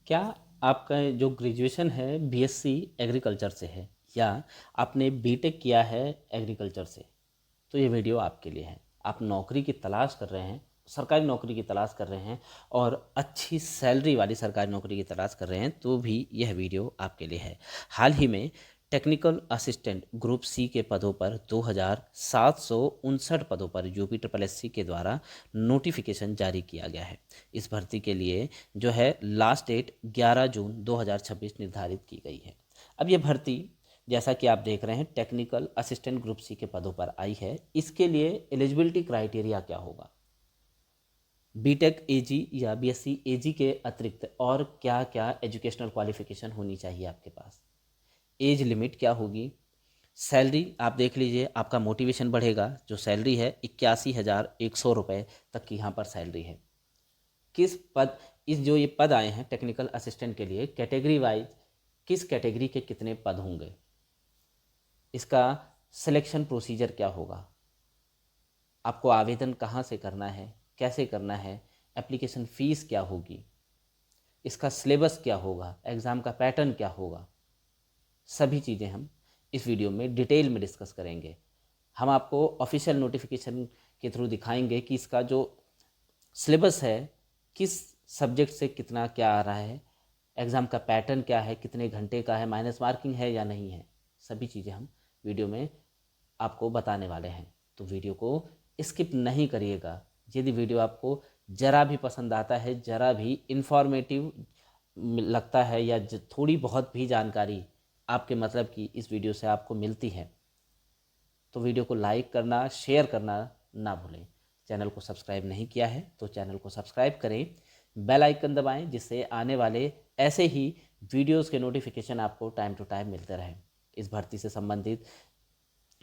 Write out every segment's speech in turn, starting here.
क्या आपका जो ग्रेजुएशन है बीएससी एग्रीकल्चर से है या आपने बीटेक किया है एग्रीकल्चर से, तो ये वीडियो आपके लिए है। आप नौकरी की तलाश कर रहे हैं, सरकारी नौकरी की तलाश कर रहे हैं और अच्छी सैलरी वाली सरकारी नौकरी की तलाश कर रहे हैं, तो भी यह वीडियो आपके लिए है। हाल ही में टेक्निकल असिस्टेंट ग्रुप सी के पदों पर 2759 पदों पर यूपी ट्रिपल एससी के द्वारा नोटिफिकेशन जारी किया गया है। इस भर्ती के लिए जो है लास्ट डेट 11 जून 2026 निर्धारित की गई है। अब ये भर्ती जैसा कि आप देख रहे हैं टेक्निकल असिस्टेंट ग्रुप सी के पदों पर आई है। इसके लिए एलिजिबिलिटी क्राइटेरिया क्या होगा, बीटेक एजी या बीएससी एजी के अतिरिक्त और क्या क्या एजुकेशनल क्वालिफिकेशन होनी चाहिए आपके पास, एज लिमिट क्या होगी, सैलरी आप देख लीजिए, आपका मोटिवेशन बढ़ेगा। जो सैलरी है 81,100 रुपये तक की यहाँ पर सैलरी है। किस पद, इस जो ये पद आए हैं टेक्निकल असिस्टेंट के लिए कैटेगरी वाइज किस कैटेगरी के कितने पद होंगे, इसका सिलेक्शन प्रोसीजर क्या होगा, आपको आवेदन कहाँ से करना है, कैसे करना है, एप्लीकेशन फ़ीस क्या होगी, इसका सिलेबस क्या होगा, एग्ज़ाम का पैटर्न क्या होगा, सभी चीज़ें हम इस वीडियो में डिटेल में डिस्कस करेंगे। हम आपको ऑफिशियल नोटिफिकेशन के थ्रू दिखाएंगे कि इसका जो सिलेबस है किस सब्जेक्ट से कितना क्या आ रहा है, एग्ज़ाम का पैटर्न क्या है, कितने घंटे का है, माइनस मार्किंग है या नहीं है, सभी चीज़ें हम वीडियो में आपको बताने वाले हैं। तो वीडियो को स्किप नहीं करिएगा। यदि वीडियो आपको ज़रा भी पसंद आता है, ज़रा भी इंफॉर्मेटिव लगता है या थोड़ी बहुत भी जानकारी आपके मतलब की इस वीडियो से आपको मिलती है, तो वीडियो को लाइक करना, शेयर करना ना भूलें। चैनल को सब्सक्राइब नहीं किया है तो चैनल को सब्सक्राइब करें, बेल आइकन दबाएं, जिससे आने वाले ऐसे ही वीडियोस के नोटिफिकेशन आपको टाइम टू टाइम मिलते रहें। इस भर्ती से संबंधित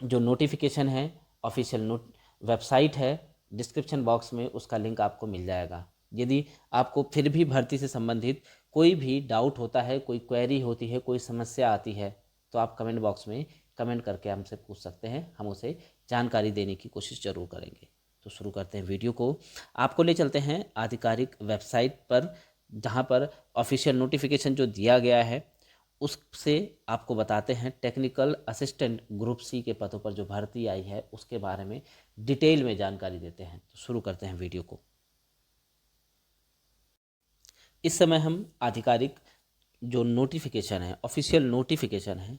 जो नोटिफिकेशन है, ऑफिशियल वेबसाइट है, डिस्क्रिप्शन बॉक्स में उसका लिंक आपको मिल जाएगा। यदि आपको फिर भी भर्ती से संबंधित कोई भी डाउट होता है, कोई क्वेरी होती है, कोई समस्या आती है, तो आप कमेंट बॉक्स में कमेंट करके हमसे पूछ सकते हैं। हम उसे जानकारी देने की कोशिश ज़रूर करेंगे। तो शुरू करते हैं वीडियो को। आपको ले चलते हैं आधिकारिक वेबसाइट पर, जहाँ पर ऑफिशियल नोटिफिकेशन जो दिया गया है उससे आपको बताते हैं टेक्निकल असिस्टेंट ग्रुप सी के पदों पर जो भर्ती आई है उसके बारे में डिटेल में जानकारी देते हैं। तो शुरू करते हैं वीडियो को। इस समय हम आधिकारिक जो नोटिफिकेशन है, ऑफिशियल नोटिफिकेशन है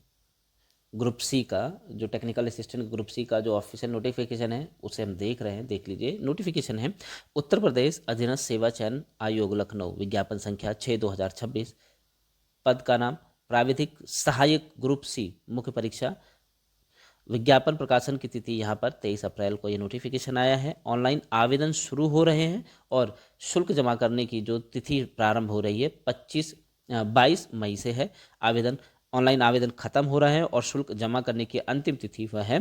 ग्रुप सी का, जो टेक्निकल असिस्टेंट ग्रुप सी का जो ऑफिशियल नोटिफिकेशन है उसे हम देख रहे हैं। देख लीजिए, नोटिफिकेशन है उत्तर प्रदेश अधीनस्थ सेवा चयन आयोग लखनऊ, विज्ञापन संख्या 6/2026, पद का नाम प्राविधिक सहायक ग्रुप सी, मुख्य परीक्षा। विज्ञापन प्रकाशन की तिथि यहाँ पर 23 अप्रैल को ये नोटिफिकेशन आया है। ऑनलाइन आवेदन शुरू हो रहे हैं और शुल्क जमा करने की जो तिथि प्रारंभ हो रही है 22 मई से है। आवेदन ऑनलाइन आवेदन खत्म हो रहा है और शुल्क जमा करने की अंतिम तिथि वह है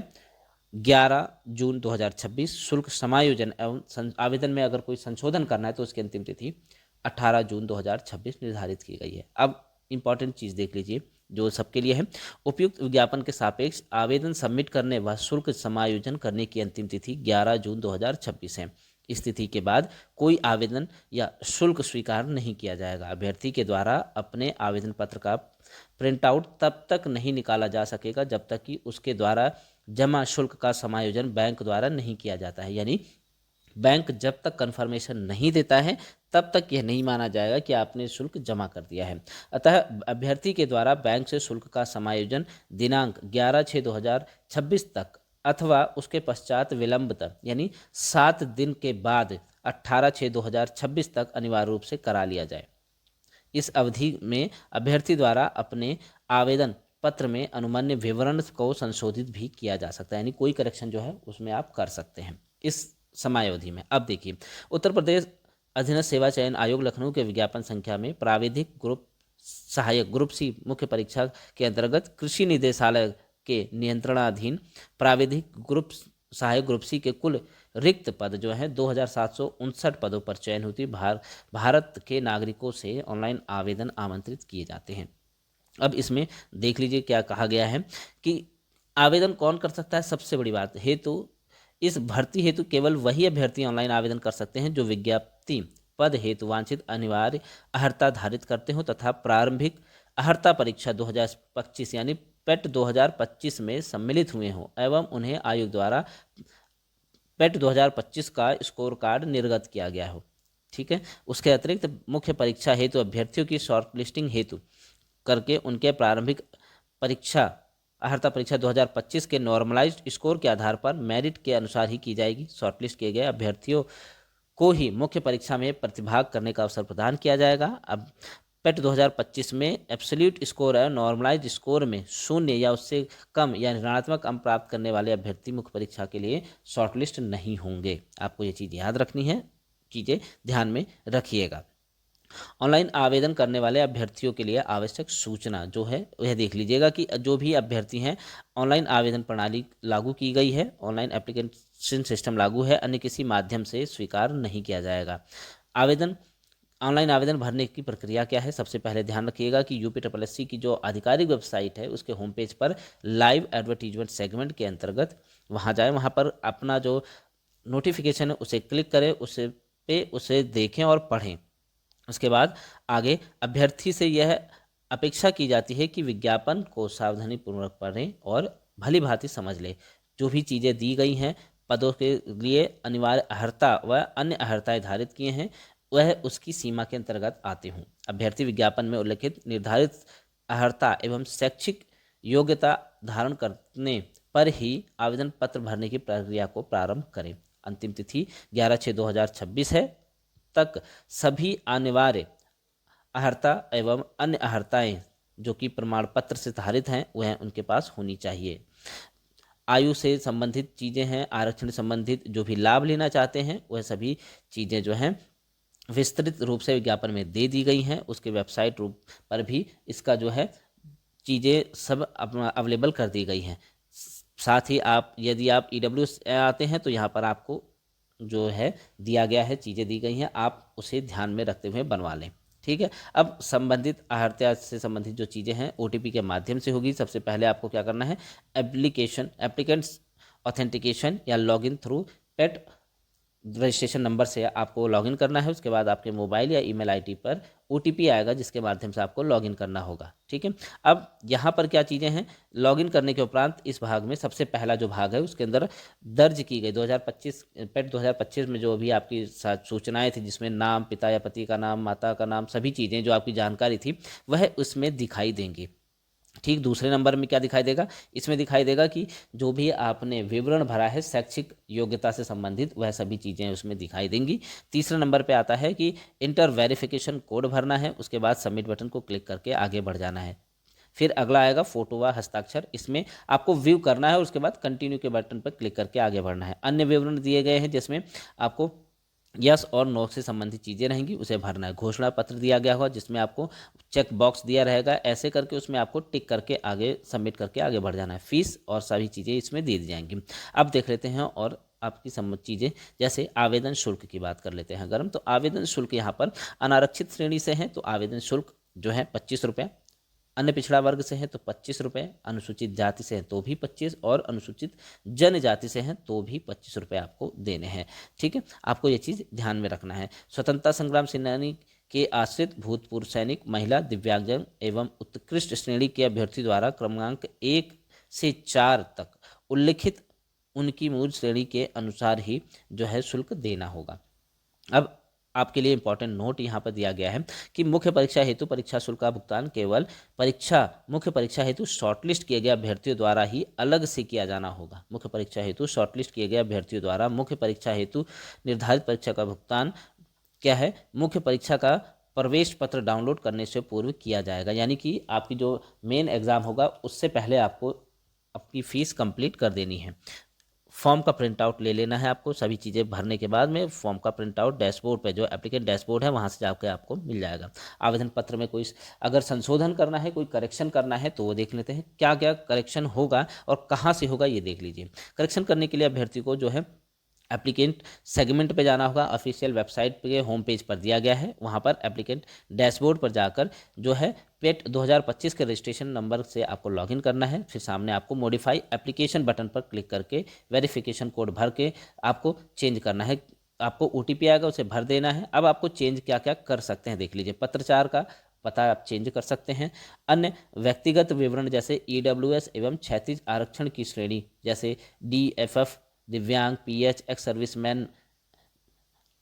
11 जून 2026। शुल्क समायोजन एवं आवेदन में अगर कोई संशोधन करना है तो उसकी अंतिम तिथि 18 जून 2026 निर्धारित की गई है। अब इंपॉर्टेंट चीज़ देख लीजिए जो सबके लिए है। उपयुक्त विज्ञापन के सापेक्ष आवेदन सबमिट करने व शुल्क समायोजन करने की अंतिम तिथि 11 जून 2026 है। इस तिथि के बाद कोई आवेदन या शुल्क स्वीकार नहीं किया जाएगा। अभ्यर्थी के द्वारा अपने आवेदन पत्र का प्रिंट आउट तब तक नहीं निकाला जा सकेगा जब तक कि उसके द्वारा जमा शुल्क का समायोजन बैंक द्वारा नहीं किया जाता है। यानी बैंक जब तक कंफर्मेशन नहीं देता है तब तक यह नहीं माना जाएगा कि आपने शुल्क जमा कर दिया है। अतः अभ्यर्थी के द्वारा बैंक से शुल्क का समायोजन दिनांक 11/6/2026 तक अथवा उसके पश्चात विलंबतर यानी 7 दिन के बाद 18/6/2026 तक अनिवार्य रूप से करा लिया जाए। इस अवधि में अभ्यर्थी द्वारा अपने आवेदन पत्र में अनुमान्य विवरण को संशोधित भी किया जा सकता है, यानी कोई करेक्शन जो है उसमें आप कर सकते हैं इस समयावधि में। अब देखिए, उत्तर प्रदेश अधीनस्थ सेवा चयन आयोग लखनऊ के विज्ञापन संख्या में प्राविधिक ग्रुप सहायक ग्रुप सी मुख्य परीक्षा के अंतर्गत कृषि निदेशालय के नियंत्रणाधीन प्राविधिक ग्रुप सहायक ग्रुप सी के कुल रिक्त पद जो है 2759 पदों पर चयन होती भारत के नागरिकों से ऑनलाइन आवेदन आमंत्रित किए जाते हैं। अब इसमें देख लीजिए क्या कहा गया है कि आवेदन कौन कर सकता है। सबसे बड़ी बात हेतु, इस भर्ती हेतु केवल वही अभ्यर्थी ऑनलाइन आवेदन कर सकते हैं जो विज्ञप्ति पद हेतु वांछित अनिवार्य अर्हता धारित करते हो तथा प्रारंभिक अर्हता परीक्षा 2025 यानी पेट 2025 में सम्मिलित हुए हों एवं उन्हें आयोग द्वारा पेट 2025 का स्कोर कार्ड निर्गत किया गया हो। ठीक है। उसके अतिरिक्त मुख्य परीक्षा हेतु अभ्यर्थियों की शॉर्ट लिस्टिंग हेतु करके उनके प्रारंभिक परीक्षा अर्हता परीक्षा 2025 के नॉर्मलाइज्ड स्कोर के आधार पर मेरिट के अनुसार ही की जाएगी। शॉर्टलिस्ट किए गए अभ्यर्थियों को ही मुख्य परीक्षा में प्रतिभाग करने का अवसर प्रदान किया जाएगा। अब पेट 2025 में एब्सोल्यूट स्कोर है नॉर्मलाइज्ड स्कोर में 0 या उससे कम या ऋणात्मक अंक प्राप्त करने वाले अभ्यर्थी मुख्य परीक्षा के लिए शॉर्टलिस्ट नहीं होंगे। आपको ये चीज़ याद रखनी है, चीज़ें ध्यान में रखिएगा। ऑनलाइन आवेदन करने वाले अभ्यर्थियों के लिए आवश्यक सूचना जो है वह देख लीजिएगा कि जो भी अभ्यर्थी हैं ऑनलाइन आवेदन प्रणाली लागू की गई है, ऑनलाइन एप्लीकेशन सिस्टम लागू है, अन्य किसी माध्यम से स्वीकार नहीं किया जाएगा। ऑनलाइन आवेदन भरने की प्रक्रिया क्या है? सबसे पहले ध्यान रखिएगा कि UPSSC की जो आधिकारिक वेबसाइट है उसके होम पेज पर लाइव एडवर्टीजमेंट सेगमेंट के अंतर्गत वहाँ जाएँ, वहाँ पर अपना जो नोटिफिकेशन है उसे क्लिक करें, उसे देखें और पढ़ें। उसके बाद आगे अभ्यर्थी से यह अपेक्षा की जाती है कि विज्ञापन को सावधानीपूर्वक पढ़ें और भली भांति समझ लें। जो भी चीज़ें दी गई हैं पदों के लिए अनिवार्य अर्हता व अन्य अर्हताएं धारित किए हैं वह उसकी सीमा के अंतर्गत आते हों। अभ्यर्थी विज्ञापन में उल्लिखित निर्धारित अर्हता एवं शैक्षिक योग्यता धारण करने पर ही आवेदन पत्र भरने की प्रक्रिया को प्रारंभ करें। अंतिम तिथि 11/6/2026 है तक सभी अनिवार्य अर्हता एवं अन्य अर्हताएं जो कि प्रमाण पत्र से धारित हैं वह उनके पास होनी चाहिए। आयु से संबंधित चीज़ें हैं, आरक्षण संबंधित जो भी लाभ लेना चाहते हैं वह सभी चीज़ें जो हैं विस्तृत रूप से विज्ञापन में दे दी गई हैं। उसके वेबसाइट रूप पर भी इसका जो है चीज़ें सब अवेलेबल कर दी गई हैं। साथ ही यदि आप EWS आते हैं तो यहाँ पर आपको जो है दिया गया है, चीज़ें दी गई हैं, आप उसे ध्यान में रखते हुए बनवा लें। ठीक है। अब संबंधित अर्हता से संबंधित जो चीज़ें हैं OTP के माध्यम से होगी। सबसे पहले आपको क्या करना है, एप्लीकेंट्स ऑथेंटिकेशन या लॉगिन थ्रू पेट रजिस्ट्रेशन नंबर से आपको लॉगिन करना है। उसके बाद आपके मोबाइल या ईमेल आईडी पर OTP आएगा जिसके माध्यम से आपको लॉगिन करना होगा। ठीक है। अब यहाँ पर क्या चीज़ें हैं, लॉगिन करने के उपरांत इस भाग में सबसे पहला जो भाग है उसके अंदर दर्ज की गई 2025 पेट 2025 में जो भी आपकी सूचनाएं थी जिसमें नाम, पिता या पति का नाम, माता का नाम, सभी चीज़ें जो आपकी जानकारी थी वह उसमें दिखाई देंगी। ठीक। दूसरे नंबर में क्या दिखाई देगा, इसमें दिखाई देगा कि जो भी आपने विवरण भरा है शैक्षिक योग्यता से संबंधित वह सभी चीज़ें उसमें दिखाई देंगी। तीसरे नंबर पे आता है कि इंटर वेरिफिकेशन कोड भरना है। उसके बाद सबमिट बटन को क्लिक करके आगे बढ़ जाना है। फिर अगला आएगा फोटो व हस्ताक्षर, इसमें आपको व्यू करना है। उसके बाद कंटिन्यू के बटन पर क्लिक करके आगे बढ़ना है। अन्य विवरण दिए गए हैं जिसमें आपको यस और नो से संबंधित चीज़ें रहेंगी, उसे भरना है। घोषणा पत्र दिया गया होगा जिसमें आपको चेक बॉक्स दिया रहेगा, ऐसे करके उसमें आपको टिक करके आगे सबमिट करके आगे बढ़ जाना है। फीस और सभी चीज़ें इसमें दे दी जाएंगी। अब देख लेते हैं और आपकी सम्मत चीज़ें, जैसे आवेदन शुल्क की बात कर लेते हैं अगर हम, तो आवेदन शुल्क यहाँ पर अनारक्षित श्रेणी से हैं तो आवेदन शुल्क जो है 25 रुपये, अन्य पिछड़ा वर्ग से हैं तो 25 रुपये, अनुसूचित जाति से हैं तो भी 25 और अनुसूचित जनजाति से हैं तो भी 25 रुपये आपको देने हैं। ठीक है। आपको ये चीज़ ध्यान में रखना है। स्वतंत्रता संग्राम सेनानी के आश्रित, भूतपूर्व सैनिक, महिला, दिव्यांगजन एवं उत्कृष्ट श्रेणी के अभ्यर्थी द्वारा क्रमांक 1 से 4 तक उल्लिखित उनकी मूल श्रेणी के अनुसार ही जो है शुल्क देना होगा। अब आपके लिए इंपॉर्टेंट नोट यहाँ पर दिया गया है कि मुख्य परीक्षा हेतु परीक्षा शुल्क का भुगतान केवल मुख्य परीक्षा हेतु शॉर्टलिस्ट किए गए अभ्यर्थियों द्वारा ही अलग से किया जाना होगा। मुख्य परीक्षा हेतु शॉर्टलिस्ट किए गए अभ्यर्थियों द्वारा मुख्य परीक्षा हेतु निर्धारित परीक्षा का भुगतान क्या है, मुख्य परीक्षा का प्रवेश पत्र डाउनलोड करने से पूर्व किया जाएगा। यानी कि आपकी जो मेन एग्ज़ाम होगा उससे पहले आपको अपनी फ़ीस कंप्लीट कर देनी है। फॉर्म का प्रिंट आउट ले लेना है आपको। सभी चीज़ें भरने के बाद में फॉर्म का प्रिंट आउट डैशबोर्ड पे जो एप्लीकेंट डैशबोर्ड है वहाँ से जाकर आपको मिल जाएगा। आवेदन पत्र में कोई अगर संशोधन करना है, कोई करेक्शन करना है तो वो देख लेते हैं क्या क्या करेक्शन होगा और कहाँ से होगा ये देख लीजिए। करेक्शन करने के लिए अभ्यर्थी को जो है एप्लीकेंट सेगमेंट पे जाना होगा। ऑफिशियल वेबसाइट पे होम पेज पर दिया गया है, वहाँ पर एप्लीकेंट डैशबोर्ड पर जाकर जो है पेट 2025 के रजिस्ट्रेशन नंबर से आपको लॉगिन करना है। फिर सामने आपको मॉडिफाई एप्लीकेशन बटन पर क्लिक करके वेरिफिकेशन कोड भर के आपको चेंज करना है आपको OTP आएगा, उसे भर देना है। अब आपको चेंज क्या क्या कर सकते हैं देख लीजिए। पत्राचार का पता आप चेंज कर सकते हैं। अन्य व्यक्तिगत विवरण जैसे EWS एवं क्षैतिज आरक्षण की श्रेणी जैसे DFF, दिव्यांग, PH, एक्स सर्विसमैन,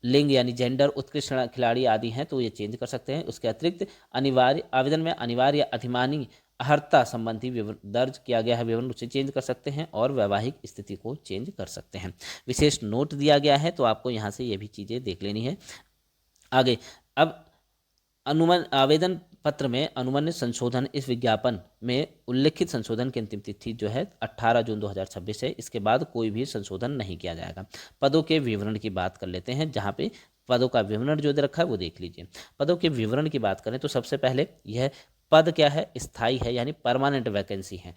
लिंग यानी जेंडर, उत्कृष्ट खिलाड़ी आदि हैं तो ये चेंज कर सकते हैं। उसके अतिरिक्त अनिवार्य आवेदन में अनिवार्य या अधिमानी अर्हता संबंधी विवरण दर्ज किया गया है विवरण, उसे चेंज कर सकते हैं और वैवाहिक स्थिति को चेंज कर सकते हैं। विशेष नोट दिया गया है तो आपको यहाँ से ये भी चीज़ें देख लेनी है। आगे अब अनुमान आवेदन पत्र में अनुमान्य संशोधन, इस विज्ञापन में उल्लिखित संशोधन की अंतिम तिथि जो है 18 जून 2026 है। इसके बाद कोई भी संशोधन नहीं किया जाएगा। पदों के विवरण की बात कर लेते हैं, जहाँ पे पदों का विवरण जो दे रखा है वो देख लीजिए। पदों के विवरण की बात करें तो सबसे पहले यह पद क्या है, स्थायी है यानी परमानेंट वैकेंसी है।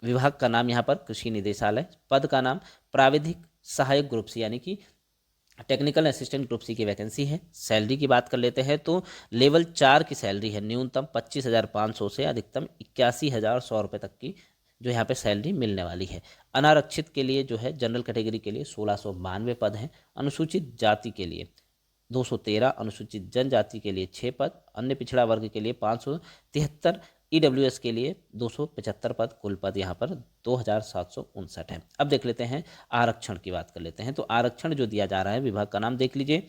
विभाग का नाम यहाँ पर कृषि निदेशालय। पद का नाम प्राविधिक सहायक ग्रुप सी यानी कि टेक्निकल असिस्टेंट ग्रुप सी की वैकेंसी है। सैलरी की बात कर लेते हैं तो लेवल 4 की सैलरी है, न्यूनतम 25,500 से अधिकतम 81,100 रुपये तक की जो यहाँ पे सैलरी मिलने वाली है। अनारक्षित के लिए जो है जनरल कैटेगरी के लिए 1692 पद हैं। अनुसूचित जाति के लिए 213, अनुसूचित जनजाति के लिए 6 पद, अन्य पिछड़ा वर्ग के लिए 573, EWS के लिए 275 पद, कुल पद यहाँ पर 2,759 है। अब देख लेते हैं आरक्षण की बात कर लेते हैं तो आरक्षण जो दिया जा रहा है विभाग का नाम देख लीजिए।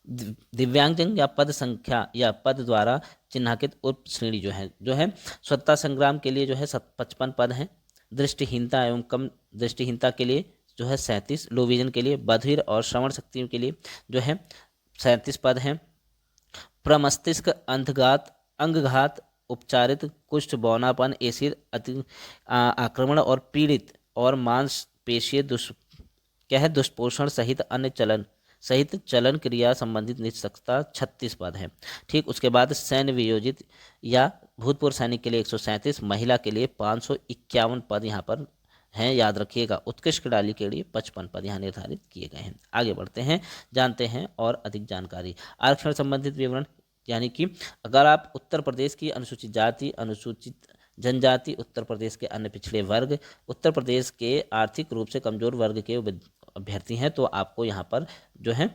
दिव्यांगजन या पद संख्या या पद द्वारा चिन्हांकित उप श्रेणी जो है स्वतंत्रता संग्राम के लिए जो है 55 पद हैं। दृष्टिहीनता एवं कम दृष्टिहीनता के लिए जो है 37, लो विजन के लिए, बधिर और श्रवण शक्तियों के लिए जो है 37 पद हैं। प्रमस्तिष्क अंधघात, अंगघात, उपचारित, कुष्ठ, बौनापन, एसिड अति आक्रमण और पीड़ित और मांसपेशीय दुष्पोषण सहित अन्य चलन क्रिया संबंधित निष्पक्षता 36 पद हैं। ठीक, उसके बाद सैन्य वियोजित या भूतपूर्व सैनिक के लिए 137, महिला के लिए 551 पद यहाँ पर हैं, याद रखिएगा। उत्कृष्ट खिलाड़ी के लिए 55 पद यहाँ निर्धारित किए गए हैं। आगे बढ़ते हैं, जानते हैं और अधिक जानकारी। आरक्षण संबंधित विवरण यानी कि अगर आप उत्तर प्रदेश की अनुसूचित जाति, अनुसूचित जनजाति, उत्तर प्रदेश के अन्य पिछड़े वर्ग, उत्तर प्रदेश के आर्थिक रूप से कमजोर वर्ग के अभ्यर्थी हैं तो आपको यहाँ पर जो है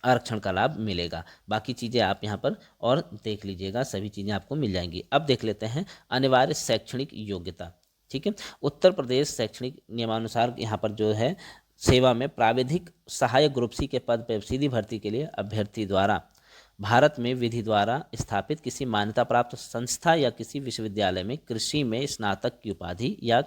आरक्षण का लाभ मिलेगा। बाकी चीज़ें आप यहाँ पर और देख लीजिएगा, सभी चीज़ें आपको मिल जाएंगी। अब देख लेते हैं अनिवार्य शैक्षणिक योग्यता। ठीक है, उत्तर प्रदेश शैक्षणिक नियमानुसार यहाँ पर जो है सेवा में प्राविधिक सहायक ग्रुप सी के पद पर सीधी भर्ती के लिए अभ्यर्थी द्वारा भारत में विधि द्वारा स्थापित किसी मान्यता प्राप्त संस्था या किसी विश्वविद्यालय में कृषि में स्नातक की उपाधि या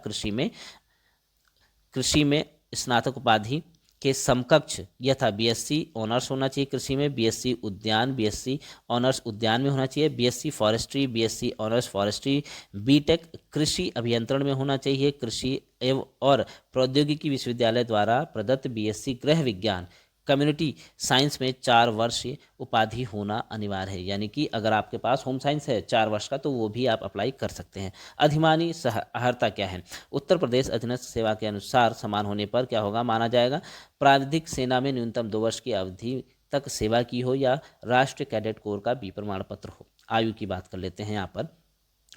कृषि में स्नातक उपाधि के समकक्ष यथा BSc ऑनर्स होना चाहिए कृषि में, BSc उद्यान, BSc ऑनर्स उद्यान में होना चाहिए, BSc forestry, BSc honours forestry, BTech कृषि अभियंत्रण में होना चाहिए, कृषि एवं और प्रौद्योगिकी विश्वविद्यालय द्वारा प्रदत्त BSc गृह विज्ञान कम्युनिटी साइंस में 4 वर्ष उपाधि होना अनिवार्य है। यानी कि अगर आपके पास होम साइंस है 4 वर्ष का तो वो भी आप अप्लाई कर सकते हैं। अधिमानी अर्हता क्या है, उत्तर प्रदेश अधीनस्थ सेवा के अनुसार समान होने पर क्या होगा माना जाएगा, प्राविधिक सेना में न्यूनतम 2 वर्ष की अवधि तक सेवा की हो या राष्ट्रीय कैडेट कोर का B प्रमाण पत्र हो। आयु की बात कर लेते हैं। यहाँ पर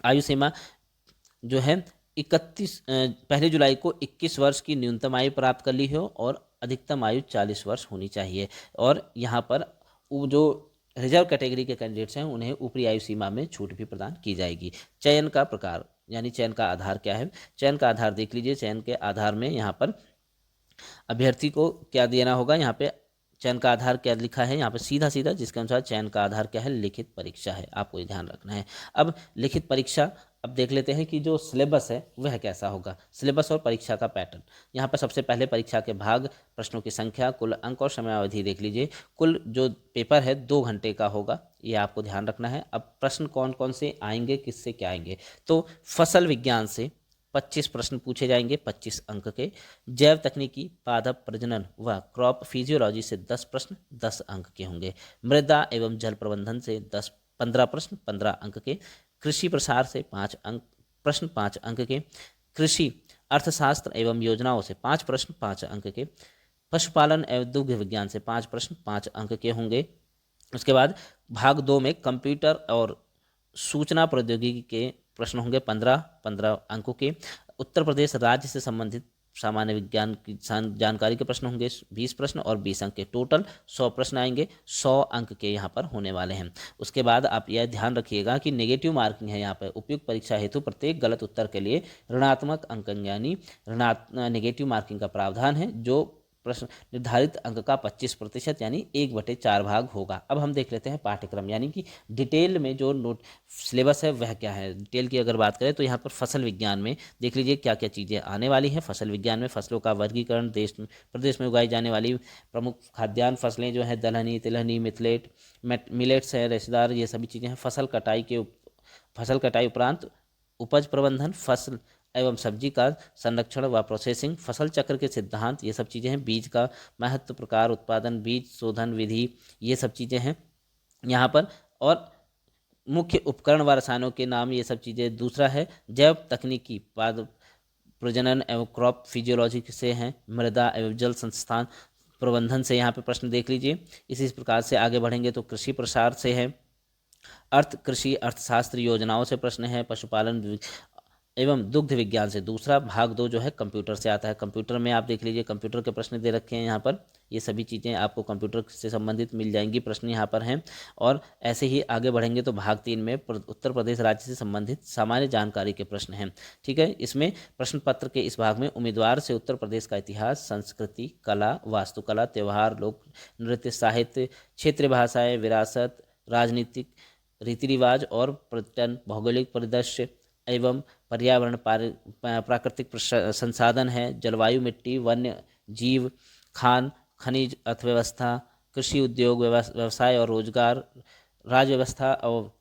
आयु सीमा जो है 1 जुलाई को 21 वर्ष की न्यूनतम आयु प्राप्त कर ली हो और अधिकतम आयु 40 वर्ष होनी चाहिए। और यहाँ पर जो रिजर्व कैटेगरी के कैंडिडेट्स हैं उन्हें ऊपरी आयु सीमा में छूट भी प्रदान की जाएगी। चयन का प्रकार यानी चयन का आधार क्या है, चयन का आधार देख लीजिए। चयन के आधार में यहाँ पर अभ्यर्थी को क्या देना होगा, यहाँ पे चयन का आधार क्या लिखा है यहाँ पे सीधा जिसके अनुसार चयन का आधार क्या है, लिखित परीक्षा है, आपको ये ध्यान रखना है। अब लिखित परीक्षा, अब देख लेते हैं कि जो सिलेबस है वह कैसा होगा। सिलेबस और परीक्षा का पैटर्न, यहाँ पर सबसे पहले परीक्षा के भाग, प्रश्नों की संख्या, कुल अंक और समयावधि देख लीजिए। कुल जो पेपर है 2 घंटे का होगा, ये आपको ध्यान रखना है। अब प्रश्न कौन कौन से आएंगे, किससे क्या आएंगे, तो फसल विज्ञान से 25 प्रश्न पूछे जाएंगे 25 अंक के। जैव तकनीकी, पादप प्रजनन व क्रॉप फिजियोलॉजी से 10 प्रश्न 10 अंक के होंगे। मृदा एवं जल प्रबंधन से 15 प्रश्न 15 अंक के। कृषि प्रसार से 5 प्रश्न 5 अंक के। कृषि अर्थशास्त्र एवं योजनाओं से 5 प्रश्न 5 अंक के। पशुपालन एवं दुग्ध विज्ञान से 5 प्रश्न 5 अंक के होंगे। उसके बाद भाग 2 में कंप्यूटर और सूचना प्रौद्योगिकी के प्रश्न होंगे 15 अंकों के। उत्तर प्रदेश राज्य से संबंधित सामान्य विज्ञान की जानकारी के प्रश्न होंगे 20 प्रश्न और 20 अंक के टोटल 100 प्रश्न आएंगे, 100 अंक के यहाँ पर होने वाले हैं। उसके बाद आप यह ध्यान रखिएगा कि नेगेटिव मार्किंग है यहाँ पर उपयुक्त परीक्षा हेतु प्रत्येक गलत उत्तर के लिए ऋणात्मक अंक यानी नेगेटिव मार्किंग का प्रावधान है, जो प्रश्न निर्धारित अंक का 25% यानी 1/4 भाग होगा। अब हम देख लेते हैं पाठ्यक्रम यानी कि डिटेल में जो नोट सिलेबस है वह क्या है। डिटेल की अगर बात करें तो यहाँ पर फसल विज्ञान में देख लीजिए क्या क्या चीज़ें आने वाली हैं। फसल विज्ञान में फसलों का वर्गीकरण, प्रदेश में उगाई जाने वाली प्रमुख खाद्यान्न फसलें जो है दलहनी, तिलहनी, मिलेट्स है, रेशेदार, ये सभी चीज़ें हैं। फसल कटाई उपरांत उपज प्रबंधन, फसल एवं सब्जी का संरक्षण व प्रोसेसिंग, फसल चक्र के सिद्धांत, ये सब चीज़ें हैं। बीज का महत्व, प्रकार, उत्पादन, बीज शोधन विधि, ये सब चीज़ें हैं यहाँ पर। और मुख्य उपकरण व रसायनों के नाम, ये सब चीज़ें। दूसरा है जैव तकनीकी, प्रजनन एवं क्रॉप फिजियोलॉजी से हैं। मृदा एवं जल संस्थान प्रबंधन से यहाँ पे प्रश्न देख लीजिए। इसी प्रकार से आगे बढ़ेंगे तो कृषि प्रसार से है। कृषि अर्थशास्त्र योजनाओं से प्रश्न है। पशुपालन एवं दुग्ध विज्ञान से दूसरा भाग 2 जो है कंप्यूटर से आता है। कंप्यूटर में आप देख लीजिए कंप्यूटर के प्रश्न दे रखे हैं यहाँ पर। ये सभी चीज़ें आपको कंप्यूटर से संबंधित मिल जाएंगी, प्रश्न यहाँ पर हैं। और ऐसे ही आगे बढ़ेंगे तो भाग 3 में उत्तर प्रदेश राज्य से संबंधित सामान्य जानकारी के प्रश्न हैं। ठीक है, इसमें प्रश्न पत्र के इस भाग में उम्मीदवार से उत्तर प्रदेश का इतिहास, संस्कृति, कला, वास्तुकला, त्यौहार, लोक नृत्य, साहित्य, क्षेत्रीय भाषाएं, विरासत, राजनीतिक रीति रिवाज और पर्यटन, भौगोलिक परिदृश्य एवं पर्यावरण, प्राकृतिक संसाधन है, जलवायु, मिट्टी, वन्य जीव, खान खनिज, अर्थव्यवस्था, कृषि उद्योग, व्यवसाय और रोजगार, राज्य व्यवस्था और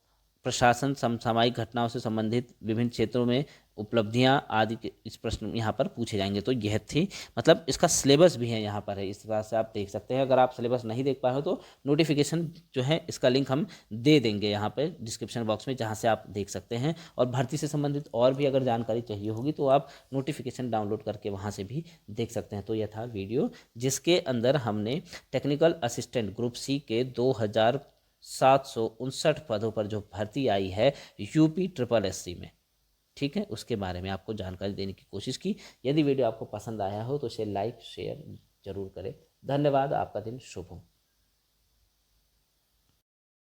प्रशासन, समसामयिक घटनाओं से संबंधित विभिन्न क्षेत्रों में उपलब्धियां आदि के इस प्रश्न यहाँ पर पूछे जाएंगे। तो यह थी मतलब इसका सिलेबस भी है यहाँ पर है, इस तरह से आप देख सकते हैं। अगर आप सिलेबस नहीं देख पाए हो तो नोटिफिकेशन जो है इसका लिंक हम दे देंगे यहाँ पे डिस्क्रिप्शन बॉक्स में, जहाँ से आप देख सकते हैं। और भर्ती से संबंधित और भी अगर जानकारी चाहिए होगी तो आप नोटिफिकेशन डाउनलोड करके वहाँ से भी देख सकते हैं। तो यह था वीडियो जिसके अंदर हमने टेक्निकल असिस्टेंट ग्रुप सी के 2759 पदों पर जो भर्ती आई है यूपी SSSC में, ठीक है, उसके बारे में आपको जानकारी देने की कोशिश की। यदि वीडियो आपको पसंद आया हो तो इसे लाइक शेयर जरूर करें। धन्यवाद, आपका दिन शुभ हो।